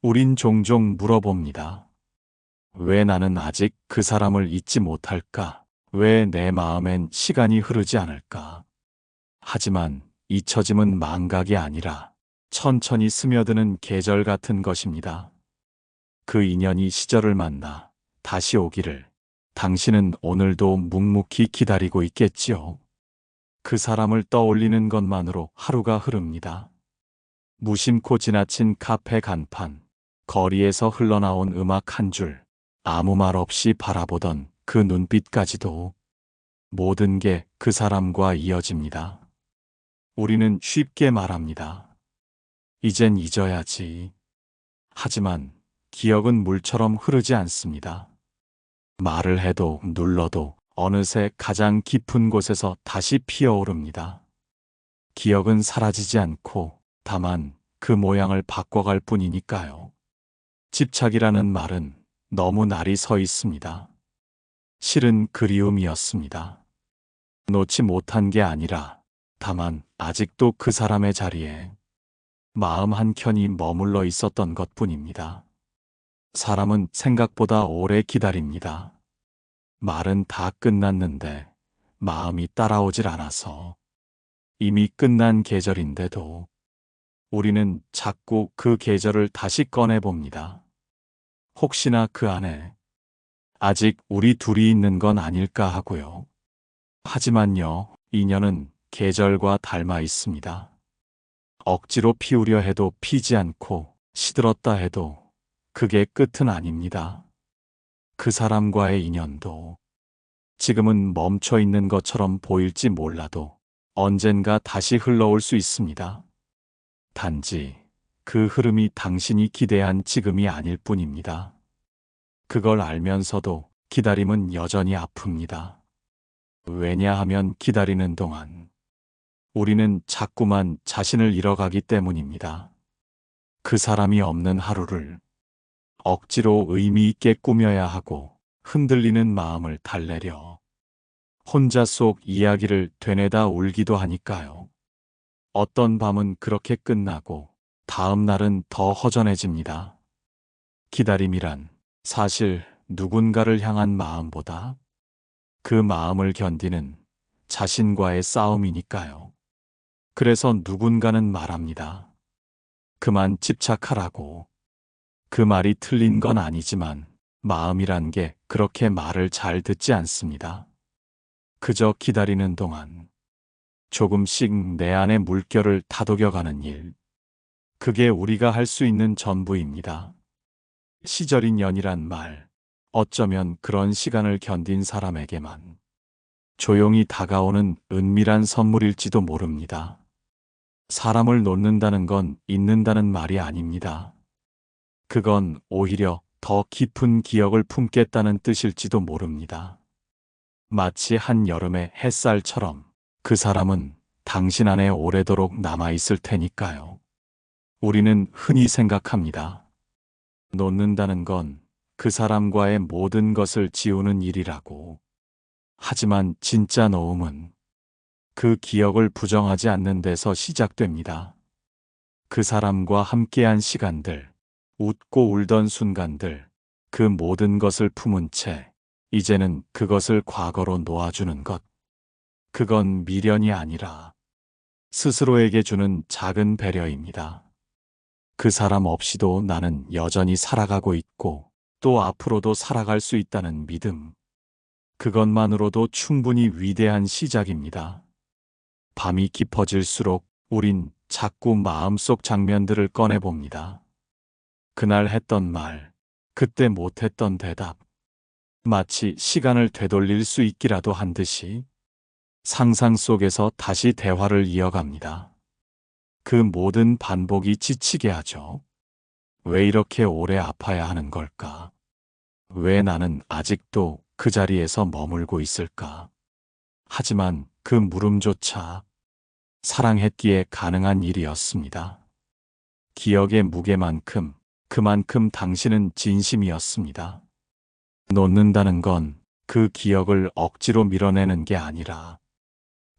우린 종종 물어봅니다. 왜 나는 아직 그 사람을 잊지 못할까? 왜 내 마음엔 시간이 흐르지 않을까? 하지만 잊혀짐은 망각이 아니라 천천히 스며드는 계절 같은 것입니다. 그 인연이 시절을 만나 다시 오기를 당신은 오늘도 묵묵히 기다리고 있겠지요. 그 사람을 떠올리는 것만으로 하루가 흐릅니다. 무심코 지나친 카페 간판, 거리에서 흘러나온 음악 한 줄, 아무 말 없이 바라보던 그 눈빛까지도 모든 게 그 사람과 이어집니다. 우리는 쉽게 말합니다. 이젠 잊어야지. 하지만 기억은 물처럼 흐르지 않습니다. 말을 해도 눌러도 어느새 가장 깊은 곳에서 다시 피어오릅니다. 기억은 사라지지 않고 다만 그 모양을 바꿔갈 뿐이니까요. 집착이라는 말은 너무 날이 서 있습니다. 실은 그리움이었습니다. 놓지 못한 게 아니라 다만 아직도 그 사람의 자리에 마음 한켠이 머물러 있었던 것뿐입니다. 사람은 생각보다 오래 기다립니다. 말은 다 끝났는데 마음이 따라오질 않아서 이미 끝난 계절인데도 우리는 자꾸 그 계절을 다시 꺼내봅니다. 혹시나 그 안에 아직 우리 둘이 있는 건 아닐까 하고요. 하지만요, 인연은 계절과 닮아 있습니다. 억지로 피우려 해도 피지 않고 시들었다 해도 그게 끝은 아닙니다. 그 사람과의 인연도 지금은 멈춰 있는 것처럼 보일지 몰라도 언젠가 다시 흘러올 수 있습니다. 단지 그 흐름이 당신이 기대한 지금이 아닐 뿐입니다. 그걸 알면서도 기다림은 여전히 아픕니다. 왜냐하면 기다리는 동안 우리는 자꾸만 자신을 잃어가기 때문입니다. 그 사람이 없는 하루를 억지로 의미 있게 꾸며야 하고 흔들리는 마음을 달래려 혼자 속 이야기를 되뇌다 울기도 하니까요. 어떤 밤은 그렇게 끝나고 다음 날은 더 허전해집니다. 기다림이란 사실 누군가를 향한 마음보다 그 마음을 견디는 자신과의 싸움이니까요. 그래서 누군가는 말합니다. 그만 집착하라고. 그 말이 틀린 건 아니지만 마음이란 게 그렇게 말을 잘 듣지 않습니다. 그저 기다리는 동안 조금씩 내 안의 물결을 다독여가는 일. 그게 우리가 할 수 있는 전부입니다. 시절인 연이란 말, 어쩌면 그런 시간을 견딘 사람에게만 조용히 다가오는 은밀한 선물일지도 모릅니다. 사람을 놓는다는 건 잊는다는 말이 아닙니다. 그건 오히려 더 깊은 기억을 품겠다는 뜻일지도 모릅니다. 마치 한여름의 햇살처럼 그 사람은 당신 안에 오래도록 남아있을 테니까요. 우리는 흔히 생각합니다. 놓는다는 건 그 사람과의 모든 것을 지우는 일이라고. 하지만 진짜 놓음은 그 기억을 부정하지 않는 데서 시작됩니다. 그 사람과 함께한 시간들, 웃고 울던 순간들, 그 모든 것을 품은 채 이제는 그것을 과거로 놓아주는 것. 그건 미련이 아니라 스스로에게 주는 작은 배려입니다. 그 사람 없이도 나는 여전히 살아가고 있고 또 앞으로도 살아갈 수 있다는 믿음. 그것만으로도 충분히 위대한 시작입니다. 밤이 깊어질수록 우린 자꾸 마음속 장면들을 꺼내봅니다. 그날 했던 말, 그때 못했던 대답. 마치 시간을 되돌릴 수 있기라도 한 듯이 상상 속에서 다시 대화를 이어갑니다. 그 모든 반복이 지치게 하죠. 왜 이렇게 오래 아파야 하는 걸까? 왜 나는 아직도 그 자리에서 머물고 있을까? 하지만 그 물음조차 사랑했기에 가능한 일이었습니다. 기억의 무게만큼 그만큼 당신은 진심이었습니다. 놓는다는 건 그 기억을 억지로 밀어내는 게 아니라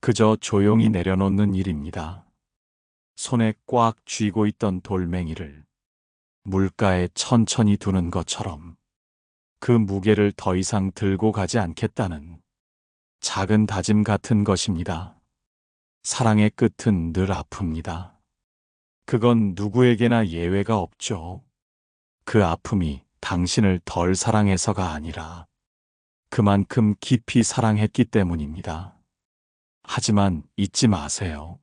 그저 조용히 내려놓는 일입니다. 손에 꽉 쥐고 있던 돌멩이를 물가에 천천히 두는 것처럼 그 무게를 더 이상 들고 가지 않겠다는 작은 다짐 같은 것입니다. 사랑의 끝은 늘 아픕니다. 그건 누구에게나 예외가 없죠. 그 아픔이 당신을 덜 사랑해서가 아니라 그만큼 깊이 사랑했기 때문입니다. 하지만 잊지 마세요.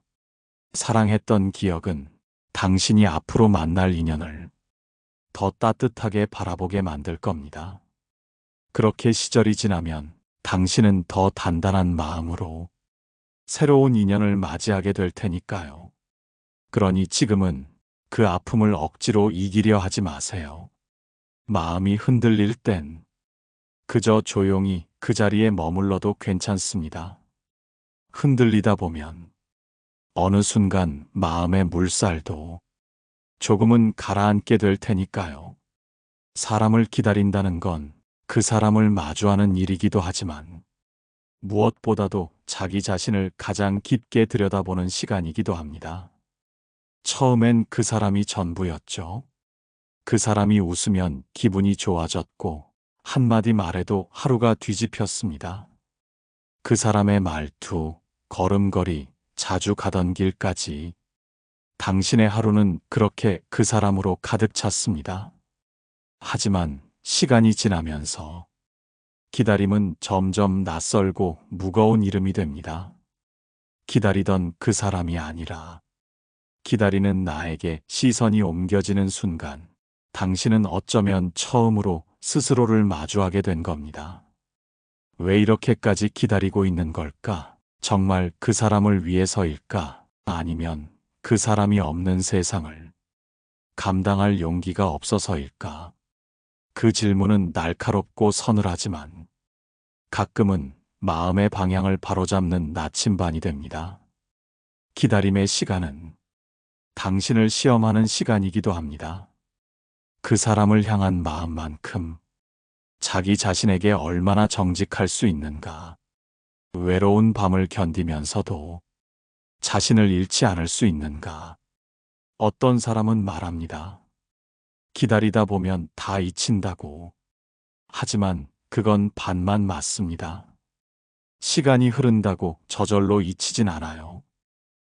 사랑했던 기억은 당신이 앞으로 만날 인연을 더 따뜻하게 바라보게 만들 겁니다. 그렇게 시절이 지나면 당신은 더 단단한 마음으로 새로운 인연을 맞이하게 될 테니까요. 그러니 지금은 그 아픔을 억지로 이기려 하지 마세요. 마음이 흔들릴 땐 그저 조용히 그 자리에 머물러도 괜찮습니다. 흔들리다 보면 어느 순간 마음의 물살도 조금은 가라앉게 될 테니까요. 사람을 기다린다는 건 그 사람을 마주하는 일이기도 하지만 무엇보다도 자기 자신을 가장 깊게 들여다보는 시간이기도 합니다. 처음엔 그 사람이 전부였죠. 그 사람이 웃으면 기분이 좋아졌고 한마디 말해도 하루가 뒤집혔습니다. 그 사람의 말투, 걸음걸이, 자주 가던 길까지 당신의 하루는 그렇게 그 사람으로 가득 찼습니다. 하지만 시간이 지나면서 기다림은 점점 낯설고 무거운 이름이 됩니다. 기다리던 그 사람이 아니라 기다리는 나에게 시선이 옮겨지는 순간 당신은 어쩌면 처음으로 스스로를 마주하게 된 겁니다. 왜 이렇게까지 기다리고 있는 걸까? 정말 그 사람을 위해서일까? 아니면 그 사람이 없는 세상을 감당할 용기가 없어서일까? 그 질문은 날카롭고 서늘하지만 가끔은 마음의 방향을 바로잡는 나침반이 됩니다. 기다림의 시간은 당신을 시험하는 시간이기도 합니다. 그 사람을 향한 마음만큼 자기 자신에게 얼마나 정직할 수 있는가. 외로운 밤을 견디면서도 자신을 잃지 않을 수 있는가. 어떤 사람은 말합니다. 기다리다 보면 다 잊힌다고. 하지만 그건 반만 맞습니다. 시간이 흐른다고 저절로 잊히진 않아요.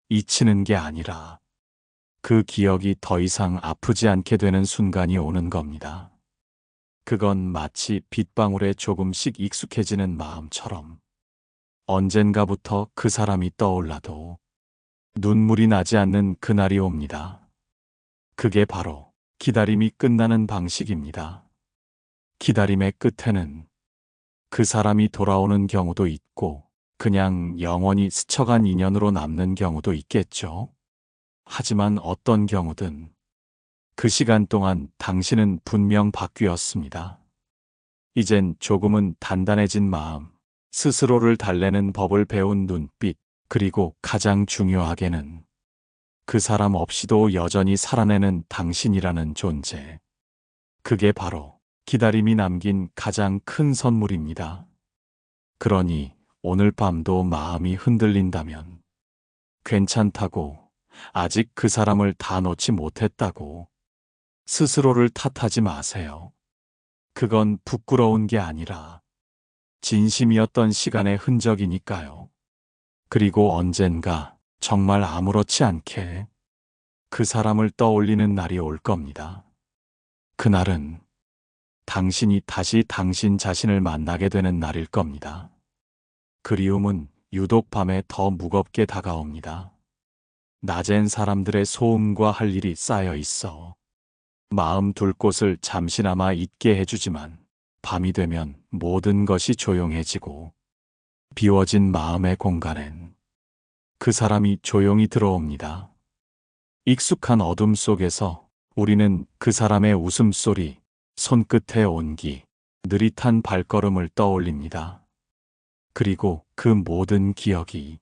잊히는 게 아니라 그 기억이 더 이상 아프지 않게 되는 순간이 오는 겁니다. 그건 마치 빗방울에 조금씩 익숙해지는 마음처럼 언젠가부터 그 사람이 떠올라도 눈물이 나지 않는 그날이 옵니다. 그게 바로 기다림이 끝나는 방식입니다. 기다림의 끝에는 그 사람이 돌아오는 경우도 있고 그냥 영원히 스쳐간 인연으로 남는 경우도 있겠죠. 하지만 어떤 경우든 그 시간 동안 당신은 분명 바뀌었습니다. 이젠 조금은 단단해진 마음, 스스로를 달래는 법을 배운 눈빛, 그리고 가장 중요하게는 그 사람 없이도 여전히 살아내는 당신이라는 존재. 그게 바로 기다림이 남긴 가장 큰 선물입니다. 그러니 오늘 밤도 마음이 흔들린다면 괜찮다고, 아직 그 사람을 다 놓지 못했다고 스스로를 탓하지 마세요. 그건 부끄러운 게 아니라 진심이었던 시간의 흔적이니까요. 그리고 언젠가 정말 아무렇지 않게 그 사람을 떠올리는 날이 올 겁니다. 그날은 당신이 다시 당신 자신을 만나게 되는 날일 겁니다. 그리움은 유독 밤에 더 무겁게 다가옵니다. 낮엔 사람들의 소음과 할 일이 쌓여 있어 마음 둘 곳을 잠시나마 잊게 해주지만 밤이 되면 모든 것이 조용해지고 비워진 마음의 공간엔 그 사람이 조용히 들어옵니다. 익숙한 어둠 속에서 우리는 그 사람의 웃음소리, 손끝의 온기, 느릿한 발걸음을 떠올립니다. 그리고 그 모든 기억이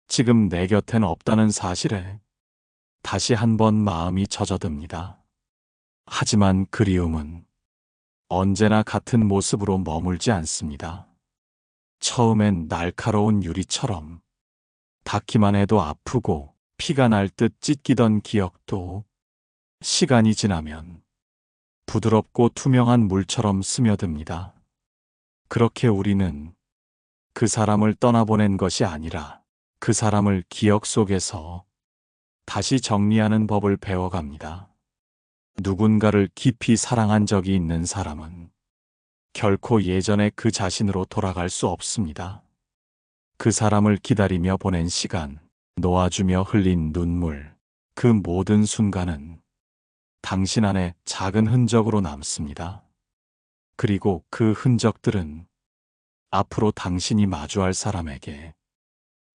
지금 내 곁엔 없다는 사실에 다시 한번 마음이 젖어듭니다. 하지만 그리움은 언제나 같은 모습으로 머물지 않습니다. 처음엔 날카로운 유리처럼 닿기만 해도 아프고 피가 날 듯 찢기던 기억도 시간이 지나면 부드럽고 투명한 물처럼 스며듭니다. 그렇게 우리는 그 사람을 떠나보낸 것이 아니라 그 사람을 기억 속에서 다시 정리하는 법을 배워갑니다. 누군가를 깊이 사랑한 적이 있는 사람은 결코 예전의 그 자신으로 돌아갈 수 없습니다. 그 사람을 기다리며 보낸 시간, 놓아주며 흘린 눈물, 그 모든 순간은 당신 안에 작은 흔적으로 남습니다. 그리고 그 흔적들은 앞으로 당신이 마주할 사람에게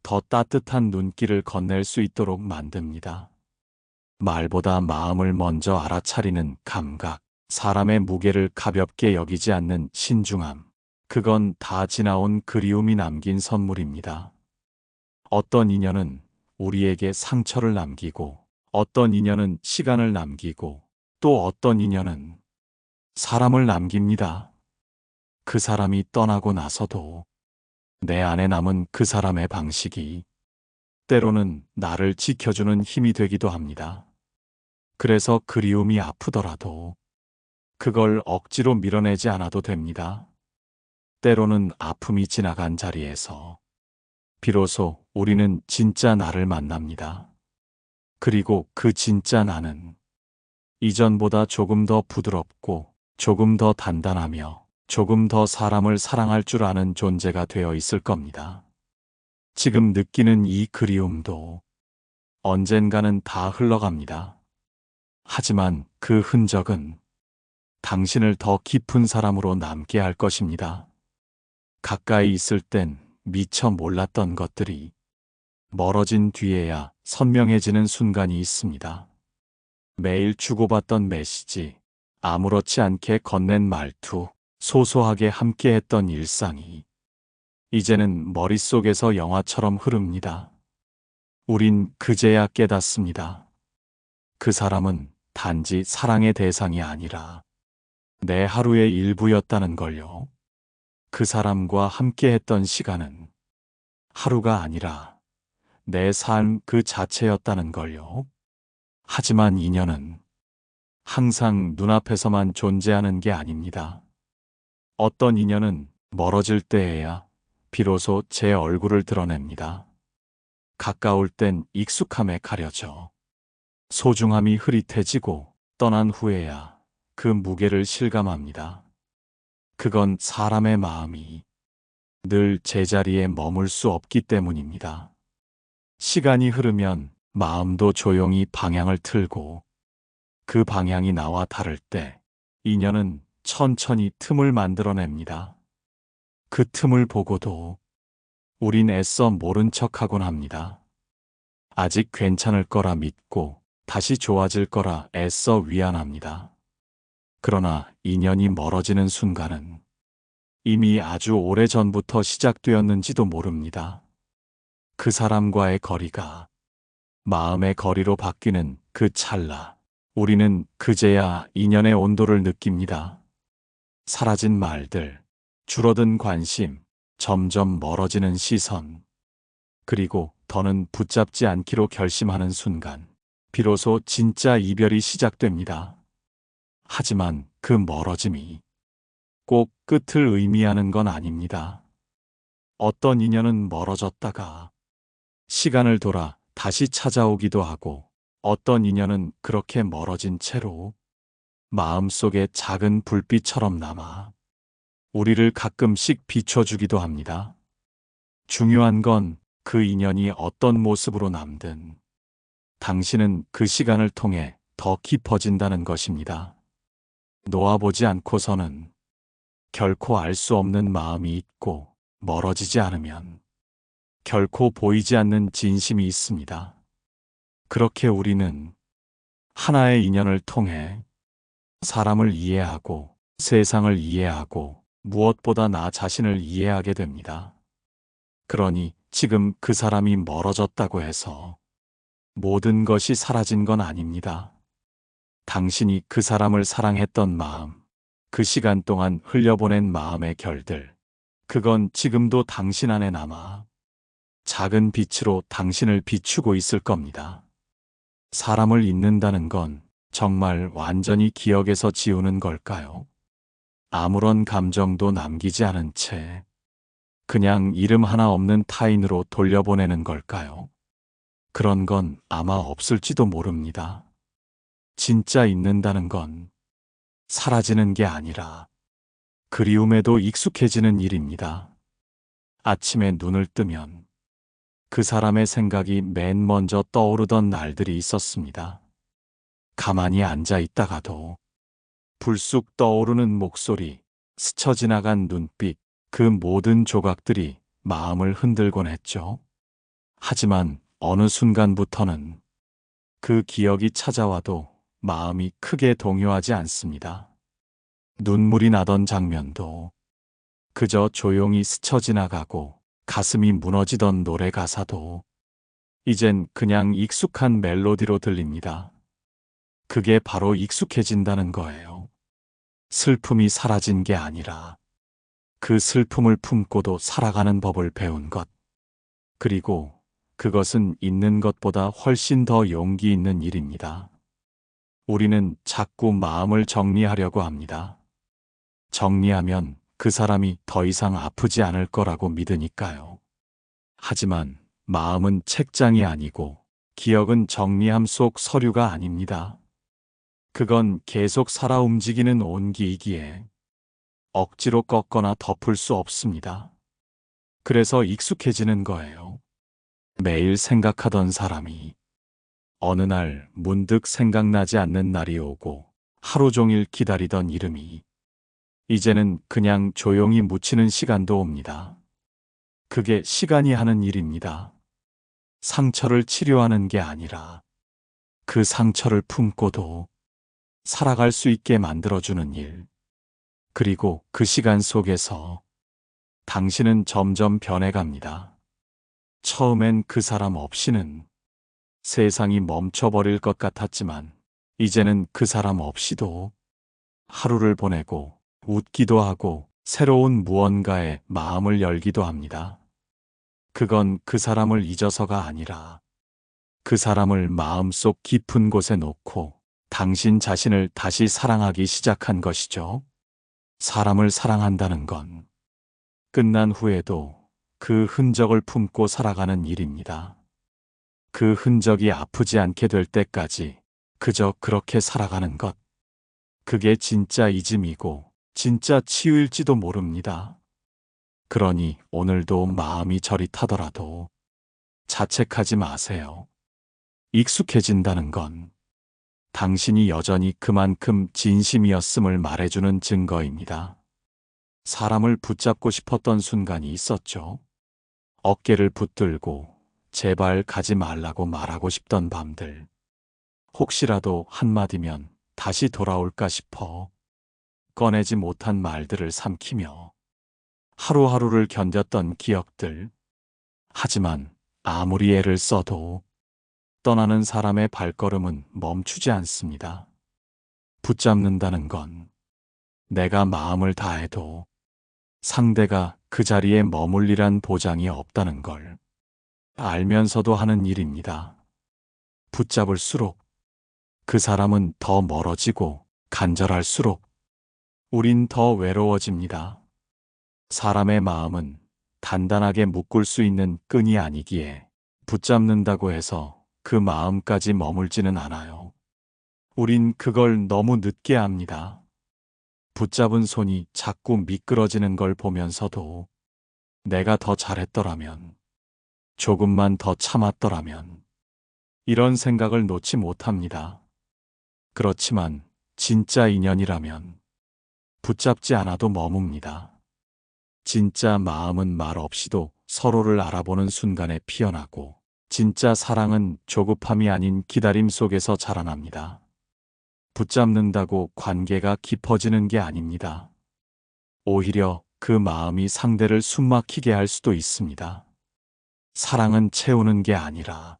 더 따뜻한 눈길을 건넬 수 있도록 만듭니다. 말보다 마음을 먼저 알아차리는 감각, 사람의 무게를 가볍게 여기지 않는 신중함, 그건 다 지나온 그리움이 남긴 선물입니다. 어떤 인연은 우리에게 상처를 남기고, 어떤 인연은 시간을 남기고, 또 어떤 인연은 사람을 남깁니다. 그 사람이 떠나고 나서도 내 안에 남은 그 사람의 방식이 때로는 나를 지켜주는 힘이 되기도 합니다. 그래서 그리움이 아프더라도 그걸 억지로 밀어내지 않아도 됩니다. 때로는 아픔이 지나간 자리에서 비로소 우리는 진짜 나를 만납니다. 그리고 그 진짜 나는 이전보다 조금 더 부드럽고 조금 더 단단하며 조금 더 사람을 사랑할 줄 아는 존재가 되어 있을 겁니다. 지금 느끼는 이 그리움도 언젠가는 다 흘러갑니다. 하지만 그 흔적은 당신을 더 깊은 사람으로 남게 할 것입니다. 가까이 있을 땐 미처 몰랐던 것들이 멀어진 뒤에야 선명해지는 순간이 있습니다. 매일 주고받던 메시지, 아무렇지 않게 건넨 말투, 소소하게 함께했던 일상이 이제는 머릿속에서 영화처럼 흐릅니다. 우린 그제야 깨닫습니다. 그 사람은 단지 사랑의 대상이 아니라 내 하루의 일부였다는 걸요. 그 사람과 함께했던 시간은 하루가 아니라 내 삶 그 자체였다는 걸요. 하지만 인연은 항상 눈앞에서만 존재하는 게 아닙니다. 어떤 인연은 멀어질 때에야 비로소 제 얼굴을 드러냅니다. 가까울 땐 익숙함에 가려져 소중함이 흐릿해지고 떠난 후에야 그 무게를 실감합니다. 그건 사람의 마음이 늘 제자리에 머물 수 없기 때문입니다. 시간이 흐르면 마음도 조용히 방향을 틀고 그 방향이 나와 다를 때 인연은 천천히 틈을 만들어냅니다. 그 틈을 보고도 우린 애써 모른 척하곤 합니다. 아직 괜찮을 거라 믿고 다시 좋아질 거라 애써 위안합니다. 그러나 인연이 멀어지는 순간은 이미 아주 오래전부터 시작되었는지도 모릅니다. 그 사람과의 거리가 마음의 거리로 바뀌는 그 찰나, 우리는 그제야 인연의 온도를 느낍니다. 사라진 말들, 줄어든 관심, 점점 멀어지는 시선, 그리고 더는 붙잡지 않기로 결심하는 순간, 비로소 진짜 이별이 시작됩니다. 하지만 그 멀어짐이 꼭 끝을 의미하는 건 아닙니다. 어떤 인연은 멀어졌다가 시간을 돌아 다시 찾아오기도 하고, 어떤 인연은 그렇게 멀어진 채로 마음속에 작은 불빛처럼 남아 우리를 가끔씩 비춰주기도 합니다. 중요한 건 그 인연이 어떤 모습으로 남든 당신은 그 시간을 통해 더 깊어진다는 것입니다. 놓아보지 않고서는 결코 알 수 없는 마음이 있고, 멀어지지 않으면 결코 보이지 않는 진심이 있습니다. 그렇게 우리는 하나의 인연을 통해 사람을 이해하고 세상을 이해하고 무엇보다 나 자신을 이해하게 됩니다. 그러니 지금 그 사람이 멀어졌다고 해서 모든 것이 사라진 건 아닙니다. 당신이 그 사람을 사랑했던 마음, 그 시간 동안 흘려보낸 마음의 결들, 그건 지금도 당신 안에 남아 작은 빛으로 당신을 비추고 있을 겁니다. 사람을 잊는다는 건 정말 완전히 기억에서 지우는 걸까요? 아무런 감정도 남기지 않은 채 그냥 이름 하나 없는 타인으로 돌려보내는 걸까요? 그런 건 아마 없을지도 모릅니다. 진짜 잊는다는 건 사라지는 게 아니라 그리움에도 익숙해지는 일입니다. 아침에 눈을 뜨면 그 사람의 생각이 맨 먼저 떠오르던 날들이 있었습니다. 가만히 앉아 있다가도 불쑥 떠오르는 목소리, 스쳐 지나간 눈빛, 그 모든 조각들이 마음을 흔들곤 했죠. 하지만 어느 순간부터는 그 기억이 찾아와도 마음이 크게 동요하지 않습니다. 눈물이 나던 장면도 그저 조용히 스쳐 지나가고 가슴이 무너지던 노래 가사도 이젠 그냥 익숙한 멜로디로 들립니다. 그게 바로 익숙해진다는 거예요. 슬픔이 사라진 게 아니라 그 슬픔을 품고도 살아가는 법을 배운 것. 그리고 그것은 잊는 것보다 훨씬 더 용기 있는 일입니다. 우리는 자꾸 마음을 정리하려고 합니다. 정리하면 그 사람이 더 이상 아프지 않을 거라고 믿으니까요. 하지만 마음은 책장이 아니고 기억은 정리함 속 서류가 아닙니다. 그건 계속 살아 움직이는 온기이기에 억지로 꺾거나 덮을 수 없습니다. 그래서 익숙해지는 거예요. 매일 생각하던 사람이 어느 날 문득 생각나지 않는 날이 오고 하루 종일 기다리던 이름이 이제는 그냥 조용히 묻히는 시간도 옵니다. 그게 시간이 하는 일입니다. 상처를 치료하는 게 아니라 그 상처를 품고도 살아갈 수 있게 만들어주는 일. 그리고 그 시간 속에서 당신은 점점 변해갑니다. 처음엔 그 사람 없이는 세상이 멈춰버릴 것 같았지만 이제는 그 사람 없이도 하루를 보내고 웃기도 하고 새로운 무언가에 마음을 열기도 합니다. 그건 그 사람을 잊어서가 아니라 그 사람을 마음속 깊은 곳에 놓고 당신 자신을 다시 사랑하기 시작한 것이죠. 사람을 사랑한다는 건 끝난 후에도 그 흔적을 품고 살아가는 일입니다. 그 흔적이 아프지 않게 될 때까지 그저 그렇게 살아가는 것. 그게 진짜 잊음이고 진짜 치유일지도 모릅니다. 그러니 오늘도 마음이 저릿하더라도 자책하지 마세요. 익숙해진다는 건 당신이 여전히 그만큼 진심이었음을 말해주는 증거입니다. 사람을 붙잡고 싶었던 순간이 있었죠. 어깨를 붙들고 제발 가지 말라고 말하고 싶던 밤들. 혹시라도 한마디면 다시 돌아올까 싶어 꺼내지 못한 말들을 삼키며 하루하루를 견뎠던 기억들. 하지만 아무리 애를 써도 떠나는 사람의 발걸음은 멈추지 않습니다. 붙잡는다는 건 내가 마음을 다해도 상대가 그 자리에 머물리란 보장이 없다는 걸 알면서도 하는 일입니다. 붙잡을수록 그 사람은 더 멀어지고 간절할수록 우린 더 외로워집니다. 사람의 마음은 단단하게 묶을 수 있는 끈이 아니기에 붙잡는다고 해서 그 마음까지 머물지는 않아요. 우린 그걸 너무 늦게 압니다. 붙잡은 손이 자꾸 미끄러지는 걸 보면서도 내가 더 잘했더라면, 조금만 더 참았더라면, 이런 생각을 놓지 못합니다. 그렇지만 진짜 인연이라면 붙잡지 않아도 머뭅니다. 진짜 마음은 말 없이도 서로를 알아보는 순간에 피어나고 진짜 사랑은 조급함이 아닌 기다림 속에서 자라납니다. 붙잡는다고 관계가 깊어지는 게 아닙니다. 오히려 그 마음이 상대를 숨막히게 할 수도 있습니다. 사랑은 채우는 게 아니라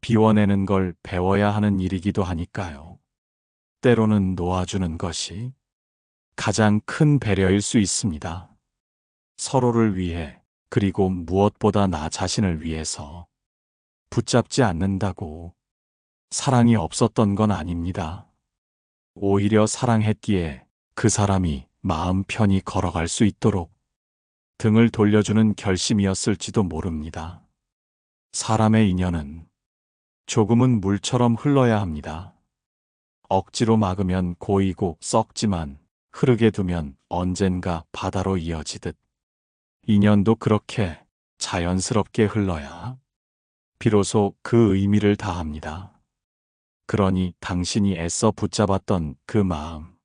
비워내는 걸 배워야 하는 일이기도 하니까요. 때로는 놓아주는 것이 가장 큰 배려일 수 있습니다. 서로를 위해, 그리고 무엇보다 나 자신을 위해서 붙잡지 않는다고 사랑이 없었던 건 아닙니다. 오히려 사랑했기에 그 사람이 마음 편히 걸어갈 수 있도록 등을 돌려주는 결심이었을지도 모릅니다. 사람의 인연은 조금은 물처럼 흘러야 합니다. 억지로 막으면 고이고 썩지만 흐르게 두면 언젠가 바다로 이어지듯 인연도 그렇게 자연스럽게 흘러야 비로소 그 의미를 다합니다. 그러니 당신이 애써 붙잡았던 그 마음,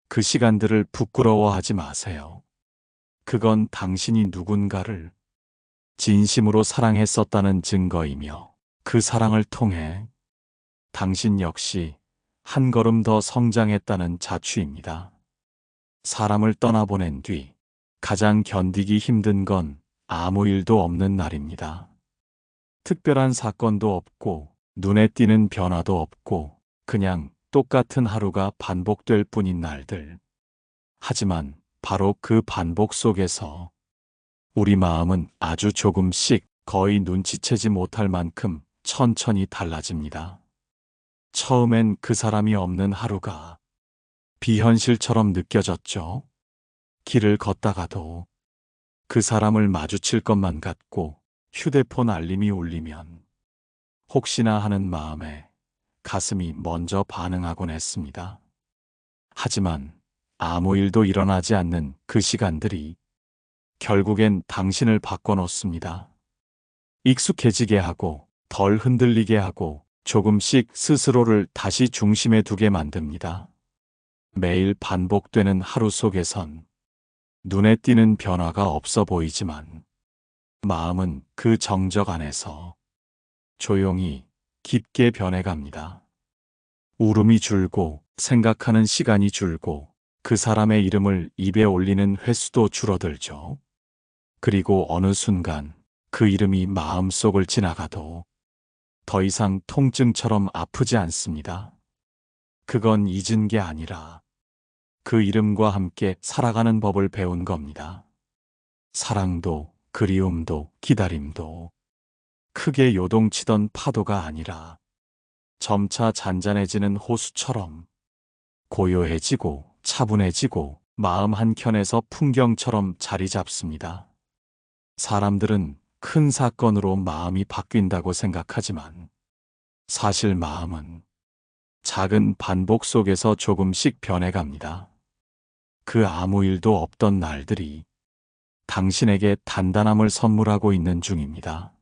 그 시간들을 부끄러워하지 마세요. 그건 당신이 누군가를 진심으로 사랑했었다는 증거이며 그 사랑을 통해 당신 역시 한 걸음 더 성장했다는 자취입니다. 사람을 떠나보낸 뒤 가장 견디기 힘든 건 아무 일도 없는 날입니다. 특별한 사건도 없고 눈에 띄는 변화도 없고 그냥 똑같은 하루가 반복될 뿐인 날들. 하지만 바로 그 반복 속에서 우리 마음은 아주 조금씩 거의 눈치채지 못할 만큼 천천히 달라집니다. 처음엔 그 사람이 없는 하루가 비현실처럼 느껴졌죠. 길을 걷다가도 그 사람을 마주칠 것만 같고 휴대폰 알림이 울리면 혹시나 하는 마음에 가슴이 먼저 반응하곤 했습니다. 하지만 아무 일도 일어나지 않는 그 시간들이 결국엔 당신을 바꿔놓습니다. 익숙해지게 하고 덜 흔들리게 하고 조금씩 스스로를 다시 중심에 두게 만듭니다. 매일 반복되는 하루 속에선 눈에 띄는 변화가 없어 보이지만 마음은 그 정적 안에서 조용히 깊게 변해갑니다. 울음이 줄고 생각하는 시간이 줄고 그 사람의 이름을 입에 올리는 횟수도 줄어들죠. 그리고 어느 순간 그 이름이 마음속을 지나가도 더 이상 통증처럼 아프지 않습니다. 그건 잊은 게 아니라 그 이름과 함께 살아가는 법을 배운 겁니다. 사랑도 그리움도 기다림도 크게 요동치던 파도가 아니라 점차 잔잔해지는 호수처럼 고요해지고 차분해지고 마음 한켠에서 풍경처럼 자리 잡습니다. 사람들은 큰 사건으로 마음이 바뀐다고 생각하지만 사실 마음은 작은 반복 속에서 조금씩 변해갑니다. 그 아무 일도 없던 날들이 당신에게 단단함을 선물하고 있는 중입니다.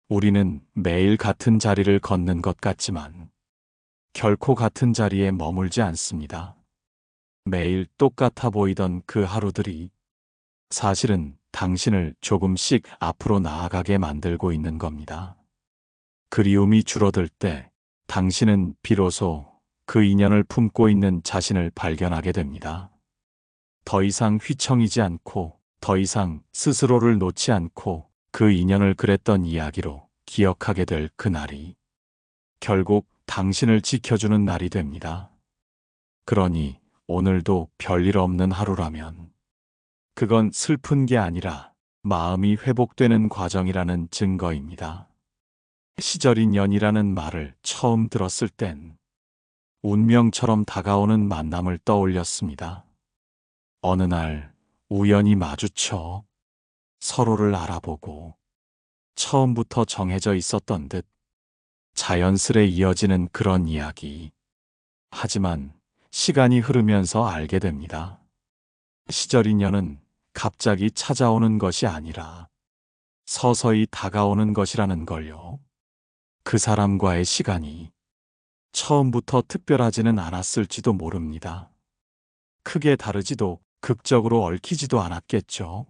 우리는 매일 같은 자리를 걷는 것 같지만 결코 같은 자리에 머물지 않습니다. 매일 똑같아 보이던 그 하루들이 사실은 당신을 조금씩 앞으로 나아가게 만들고 있는 겁니다. 그리움이 줄어들 때 당신은 비로소 그 인연을 품고 있는 자신을 발견하게 됩니다. 더 이상 휘청이지 않고 더 이상 스스로를 놓지 않고 그 인연을 그랬던 이야기로 기억하게 될 그날이 결국 당신을 지켜주는 날이 됩니다. 그러니 오늘도 별일 없는 하루라면 그건 슬픈 게 아니라 마음이 회복되는 과정이라는 증거입니다. 시절 인연이라는 말을 처음 들었을 땐 운명처럼 다가오는 만남을 떠올렸습니다. 어느 날 우연히 마주쳐 서로를 알아보고 처음부터 정해져 있었던 듯 자연스레 이어지는 그런 이야기. 하지만 시간이 흐르면서 알게 됩니다. 시절 인연은 갑자기 찾아오는 것이 아니라 서서히 다가오는 것이라는 걸요. 그 사람과의 시간이 처음부터 특별하지는 않았을지도 모릅니다. 크게 다르지도 극적으로 얽히지도 않았겠죠.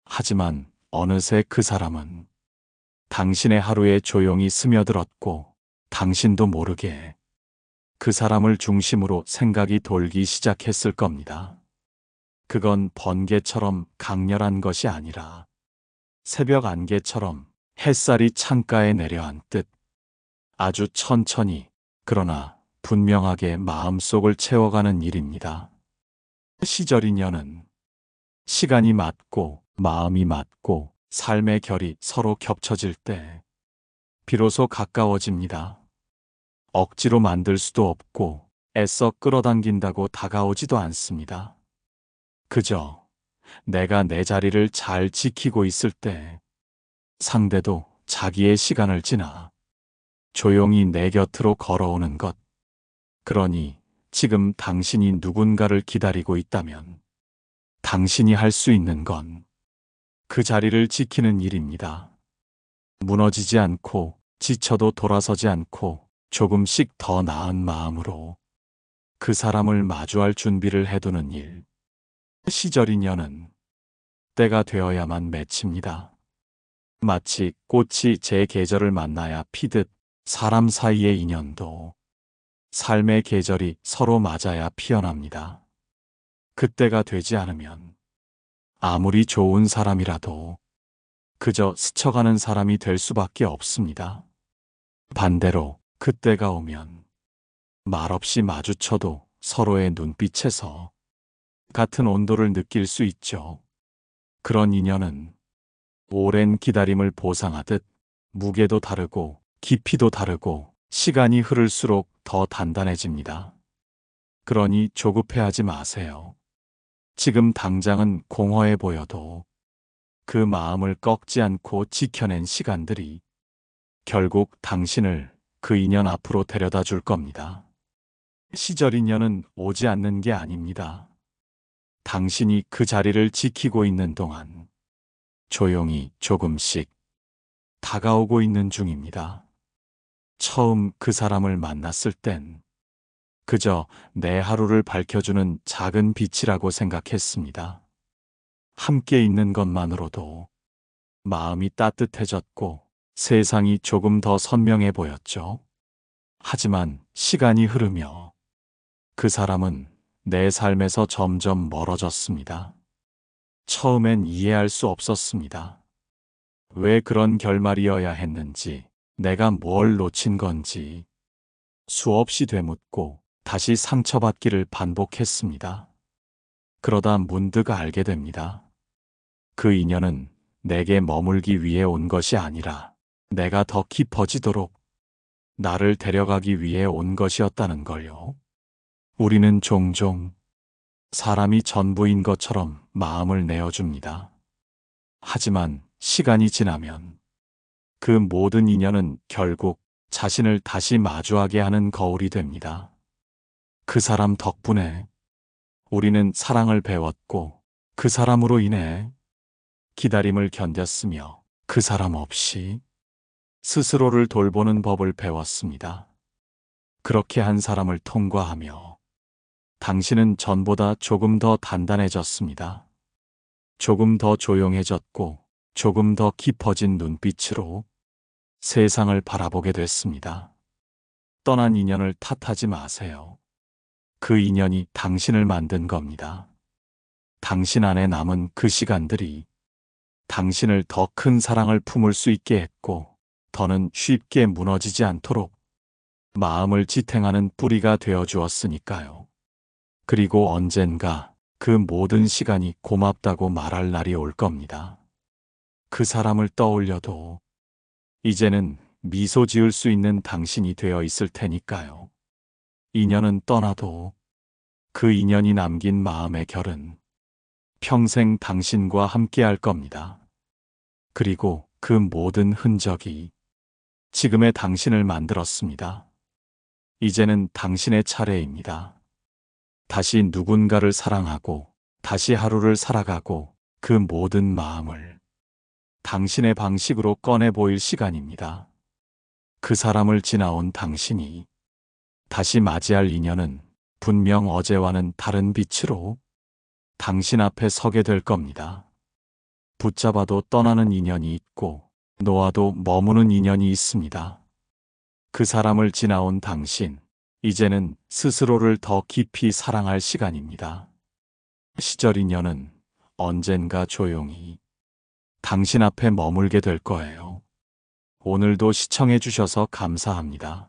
하지만 어느새 그 사람은 당신의 하루에 조용히 스며들었고 당신도 모르게 그 사람을 중심으로 생각이 돌기 시작했을 겁니다. 그건 번개처럼 강렬한 것이 아니라 새벽 안개처럼 햇살이 창가에 내려앉듯 아주 천천히 그러나 분명하게 마음속을 채워가는 일입니다. 시절 인연은 시간이 맞고 마음이 맞고 삶의 결이 서로 겹쳐질 때 비로소 가까워집니다. 억지로 만들 수도 없고 애써 끌어당긴다고 다가오지도 않습니다. 그저 내가 내 자리를 잘 지키고 있을 때 상대도 자기의 시간을 지나 조용히 내 곁으로 걸어오는 것. 그러니 지금 당신이 누군가를 기다리고 있다면 당신이 할 수 있는 건 그 자리를 지키는 일입니다. 무너지지 않고 지쳐도 돌아서지 않고 조금씩 더 나은 마음으로 그 사람을 마주할 준비를 해두는 일. 시절 인연은 때가 되어야만 맺힙니다. 마치 꽃이 제 계절을 만나야 피듯 사람 사이의 인연도 삶의 계절이 서로 맞아야 피어납니다. 그때가 되지 않으면 아무리 좋은 사람이라도 그저 스쳐가는 사람이 될 수밖에 없습니다. 반대로 그때가 오면 말없이 마주쳐도 서로의 눈빛에서 같은 온도를 느낄 수 있죠. 그런 인연은 오랜 기다림을 보상하듯 무게도 다르고 깊이도 다르고 시간이 흐를수록 더 단단해집니다. 그러니 조급해하지 마세요. 지금 당장은 공허해 보여도 그 마음을 꺾지 않고 지켜낸 시간들이 결국 당신을 그 인연 앞으로 데려다 줄 겁니다. 시절 인연은 오지 않는 게 아닙니다. 당신이 그 자리를 지키고 있는 동안 조용히 조금씩 다가오고 있는 중입니다. 처음 그 사람을 만났을 땐 그저 내 하루를 밝혀주는 작은 빛이라고 생각했습니다. 함께 있는 것만으로도 마음이 따뜻해졌고 세상이 조금 더 선명해 보였죠. 하지만 시간이 흐르며 그 사람은 내 삶에서 점점 멀어졌습니다. 처음엔 이해할 수 없었습니다. 왜 그런 결말이어야 했는지, 내가 뭘 놓친 건지 수없이 되묻고 다시 상처받기를 반복했습니다. 그러다 문득 알게 됩니다. 그 인연은 내게 머물기 위해 온 것이 아니라 내가 더 깊어지도록 나를 데려가기 위해 온 것이었다는 걸요. 우리는 종종 사람이 전부인 것처럼 마음을 내어줍니다. 하지만 시간이 지나면 그 모든 인연은 결국 자신을 다시 마주하게 하는 거울이 됩니다. 그 사람 덕분에 우리는 사랑을 배웠고 그 사람으로 인해 기다림을 견뎠으며 그 사람 없이 스스로를 돌보는 법을 배웠습니다. 그렇게 한 사람을 통과하며 당신은 전보다 조금 더 단단해졌습니다. 조금 더 조용해졌고 조금 더 깊어진 눈빛으로 세상을 바라보게 됐습니다. 떠난 인연을 탓하지 마세요. 그 인연이 당신을 만든 겁니다. 당신 안에 남은 그 시간들이 당신을 더 큰 사랑을 품을 수 있게 했고 더는 쉽게 무너지지 않도록 마음을 지탱하는 뿌리가 되어 주었으니까요. 그리고 언젠가 그 모든 시간이 고맙다고 말할 날이 올 겁니다. 그 사람을 떠올려도 이제는 미소 지을 수 있는 당신이 되어 있을 테니까요. 인연은 떠나도 그 인연이 남긴 마음의 결은 평생 당신과 함께 할 겁니다. 그리고 그 모든 흔적이 지금의 당신을 만들었습니다. 이제는 당신의 차례입니다. 다시 누군가를 사랑하고 다시 하루를 살아가고 그 모든 마음을 당신의 방식으로 꺼내 보일 시간입니다. 그 사람을 지나온 당신이 다시 맞이할 인연은 분명 어제와는 다른 빛으로 당신 앞에 서게 될 겁니다. 붙잡아도 떠나는 인연이 있고 놓아도 머무는 인연이 있습니다. 그 사람을 지나온 당신, 이제는 스스로를 더 깊이 사랑할 시간입니다. 시절 인연은 언젠가 조용히 당신 앞에 머물게 될 거예요. 오늘도 시청해 주셔서 감사합니다.